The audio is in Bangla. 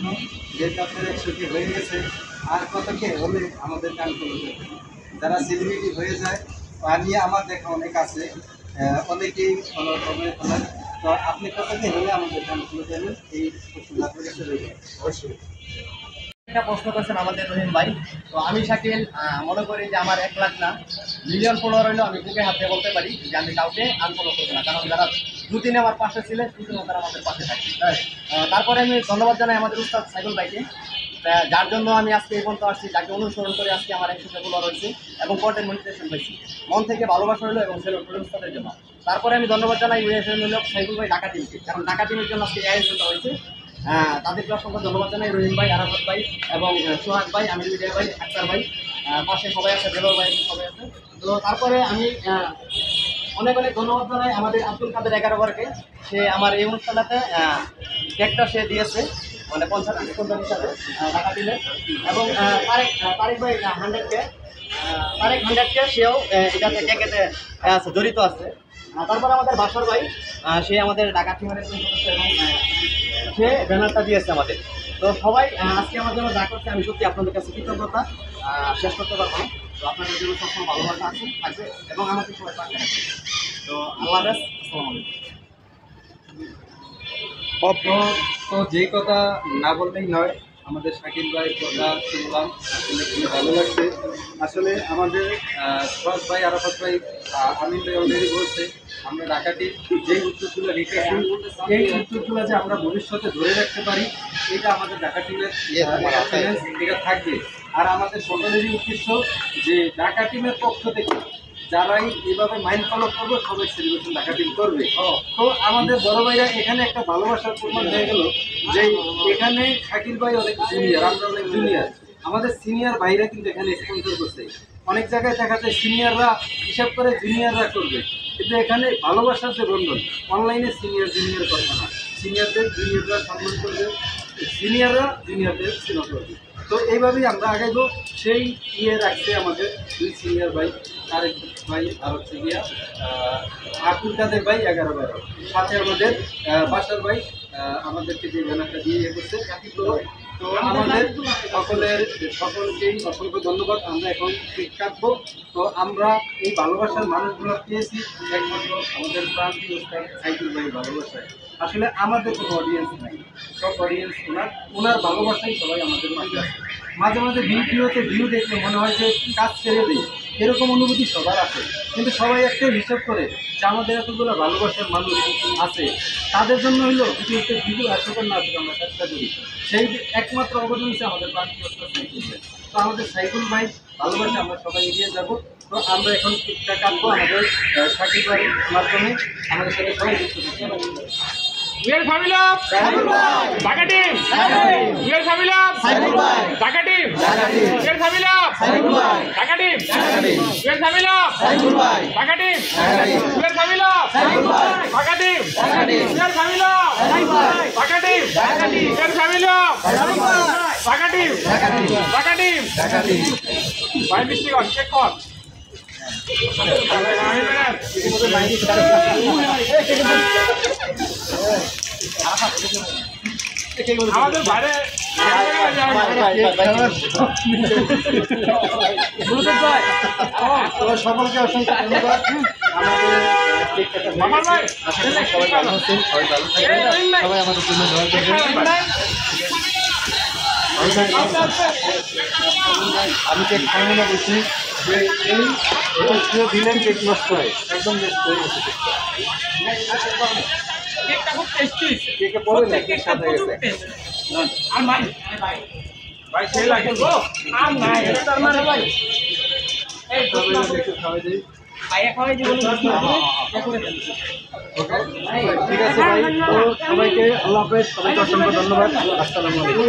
প্রশ্ন, যেহেতু আপনার 100টি হয়ে গেছে, আর কতকে হলে আমাদের গান খুলে যাবে? যারা সেলিব্রিটি হয়ে যায় তা নিয়ে আমার দেখা অনেক আছে, অনেকেই ফলো করবে। তো আপনি কতকে হলে আমাদের গান খুলে যাবেন, এই প্রশ্নটা আপনার কাছে রয়ে যাবে। অবশ্যই একটা প্রশ্ন করছেন আমাদের রহিম ভাই। তো আমি শাকিল মনে করি যে আমার 1 লাখ না, মিলিয়ন ফলোয়ার হলেও আমি বুকে হাত দিয়ে বলতে পারি যে আমি কাউকে আনফলো করবো না, কারণ যারা দুদিনে আমার পাশে ছিলেন দুদিনও তারা আমাদের পাশে থাকে। তারপরে আমি ধন্যবাদ জানাই আমাদের উস্তাদ সাইকুল ভাইকে, যার জন্য আমি আজকে এই পর্যন্ত আসছি, যাকে অনুসরণ করে আজকে আমার 100 ফলোয়ার হয়েছে এবং কন্টেন্ট মনিটাইজেশন পাইছি। মন থেকে ভালোবাসা হলো এবং সেল উস্তাদের জন্য। তারপরে আমি ধন্যবাদ জানাই ইউএফএম হলো সাইকুল ভাই ঢাকা টিমকে, কারণ ঢাকা টিমের জন্য আজকে এই আয়োজনটা হয়েছে। তাদেরকে অসংখ্য ধন্যবাদ জানাই, রহিম ভাই, আরাফাত ভাই এবং সোহাগ ভাই, আমির মিডিয়া ভাই, আক্তার ভাই, পাশে সবাই আছে, দেলোর ভাই সবাই আছে। তো তারপরে আমি অনেক অনেক ধন্যবাদ জানাই আমাদের আব্দুল কাদের 11 বারকে। সে আমার এই অনুষ্ঠানটাতে কেকটা সে দিয়েছে, মানে 50 হিসাবে টাকা দিলে, এবং তারেক ভাই 100কে, তারেক 100কে সেও এটাতে কেকেতে জড়িত আছে। তারপরে আমাদের বাসর ভাই, সে আমাদের ঢাকা টিমের একজন সদস্য এবং সে ব্যানারটা দিয়েছে আমাদের। তো সবাই আজকে আমার জন্য যা করছে, আমি সত্যি আপনাদের কাছে কৃতজ্ঞতা শেষ করতে পারবো না। তো আপনাদের জন্য সবসময় ভালোবাসা আছে থাকবে এবং আমাকে সবাই পাশে রাখবে। তো আল্লাহ হাফেজ, আসসালামু আলাইকুম। তো যেই কথা না বললেই নয়, আমাদের শাকিল ভাইয়ের কথা শুনলাম, আসলে খুবই ভালো লাগছে। আসলে আমাদের সোহাগ ভাই, আরাফাত ভাই, আমিন ভাই অলরেডি বলছে, আমরা ঢাকাটি যেই উত্তরগুলো রেখেছি, এই উত্তরগুলো যে আমরা ভবিষ্যতে ধরে রাখতে পারি, এটা আমাদের ঢাকা টিমের চ্যালেঞ্জ, এটা থাকবে। আর আমাদের সকলেরই উদ্দেশ্য যে ঢাকা টিমের পক্ষ থেকে যারাই এভাবে মাইন্ড ফলো করবো, সবাই সেলিব্রেশন ঢাকা টিম করবে। তো আমাদের বড় ভাইরা এখানে একটা ভালোবাসার প্রমাণ হয়ে গেল যে এখানে শাকিল ভাই অনেক জুনিয়র, আমরা অনেক জুনিয়র, আমাদের সিনিয়র ভাইরা কিন্তু এখানে স্পন্সর করছে। অনেক জায়গায় দেখা যায় সিনিয়ররা হিসাব করে জুনিয়ররা করবে, কিন্তু এখানে ভালোবাসার যে বন্ধন, অনলাইনে সিনিয়র জুনিয়র কথা না, সিনিয়রদের জুনিয়ররা সম্মান করবে, সিনিয়ররা জুনিয়রদের স্নেহ করবে। তো এইভাবেই আমরা আগাইব। সেই রাখছে আমাদের 2 সিনিয়র ভাই, তারেক ভাই, আর হচ্ছে গিয়া আব্দুল কাদের ভাই 11 ভাই, সাথে আমাদের বাসার ভাই আমাদেরকে যে ব্যানারটা দিয়ে করছে। তো আমাদের সকলকেই অসংখ্য ধন্যবাদ। আমরা এখন কেক কাটবো। তো আমরা এই ভালোবাসার মানুষগুলো পেয়েছি একমাত্র আমাদের প্রান্তীয় সাইকেল ভাই ভালোবাসায়। আসলে আমাদের কোনো অডিয়েন্স নাই, সব অডিয়েন্স ওনার ভালোবাসাই সবাই আমাদের মাঝে আছে। মাঝে মাঝে ভিডিওতে ভিউ দেখলে মনে হয় যে কাজ ছেড়ে দিই, এরকম অনুভূতি সবার আছে, কিন্তু সবাই একটা হিসাব করে যে আমাদের এতগুলো ভালোবাসার মানুষ আছে, তাদের জন্য হইলো ভিডিওতে ভিডিও আসবেন না আসবে আমরা চেষ্টা করি। সেই একমাত্র অবদান হচ্ছে আমাদের প্রান্তীয় সাইকেল ভাই। তো আমাদের সাইকেল ভাই ভালোবাসা আমরা সবাই এগিয়ে যাব। তো আমরা এখন কেকটা কাটবো আমাদের সাকিব ভাইয়ের মাধ্যমে, আমাদের সাথে সবাই যুক্ত করতে। We're family of Dhaka team. We're family of Dhaka team. We're family of Dhaka team. We're family of Dhaka team. We're family of Dhaka team. We're family of Dhaka team. We're family of Dhaka team. Dhaka team. By mistake on check on. আমাদের বাইরে সকলকে অসংখ্য ধন্যবাদ। সবাই আমাদের জন্য দোয়া করবেন। আমি কেক কামনা করছি যে এই দিলেন কেক নষ্ট হয়, একদম নষ্ট হয়ে গেছে কেকটা খুব টেস্টি, কেকে পড়ে না, কেক সাথে গেছে। আর ভাই ভাই সেই লাগে গো, আর নাই তার মানে ভাই এই একটু খাওয়াই দিই। ভাইয়া খাওয়াই দিব। ঠিক আছে ভাই, তো সবাইকে আল্লাহ হাফেজ, সবাইকে অসংখ্য ধন্যবাদ। আসসালামু আলাইকুম।